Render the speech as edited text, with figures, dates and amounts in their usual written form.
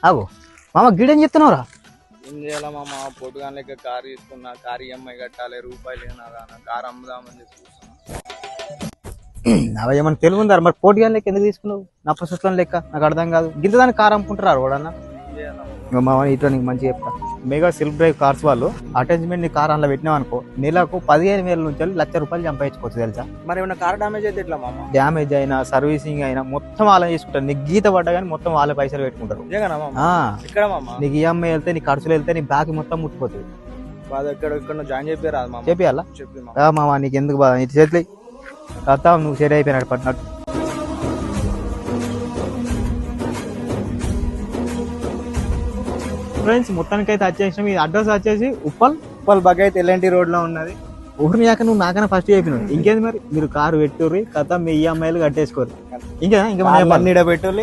ఆగో మామ గిడేం చెప్తున్నావురా? ఏం చేయాలా మామ? పొట్టుగా లెక్క కారు తీసుకున్నా, కారు ఈఎంఐ కట్టాలి, రూపాయలు ఏనాదా కారు అమ్ముదామని చెప్పి చూస్తున్నా. అవి ఏమన్నా తెలుగు ఉందా? మరి పోటీ లెక్క ఎందుకు తీసుకున్నావు? నా ప్రస్తుతం లెక్క నాకు అర్థం కాదు. గింతదానికి కారు అమ్ముకుంటారు వాడన్నా. ఏం చేయాలా? మామ ఇట్లా నీకు మంచిగా చెప్తా. మెగా సెల్ఫ్ డ్రైవ్ కార్స్ వాళ్ళు అటాచ్మెంట్ నీ కార్ అందులో పెట్టినావు అనుకో, నెలకు 15,000 నుంచి ₹1,00,000 సంపాదించుకోవచ్చు తెలుసా? మరి ఏమన్నా కార్ డ్యామేజ్ అయితే ఎట్లా మామ? డ్యామేజ్ అయినా సర్వీసింగ్ అయినా మొత్తం వాళ్ళే చేసుకుంటారు. నీకు గీత పడ్డా కానీ మొత్తం వాళ్ళే పైసలు పెట్టుకుంటారు. నిజంగానా మామ? ఆ, ఎక్కడ మామ? నీకు ఈఎంఐ వెళ్తే నీ ఖర్చులు వెళ్తే నీ బ్యాగ్ మొత్తం ముట్టిపోతుంది. బాధ ఎక్కడ జాయిన్ చెప్పారా మామ? చెప్పియాలా? చెప్పి మామ. మామ నీకు ఎందుకు బాధ? ఇటు చేతులు కథ నువ్వు సరి అయిపోయినాడు పట్టినట్టు. ఫ్రెండ్స్ మొత్తానికైతే వచ్చేసినాం. ఈ అడ్రస్ వచ్చేసి ఉప్పల్ బగైత్ ఎల్ఎన్టీ రోడ్ లో ఉన్నది. ఊరిని యాక నువ్వు నాకన్నా ఫస్ట్ చెప్పినావు. ఇంకేంది మరి? మీరు కారు పెట్టుర్రి కథ మీ ఈఎంఐలు కట్టేసుకోరు. ఇంకా అన్నీ పెట్టుర్రి.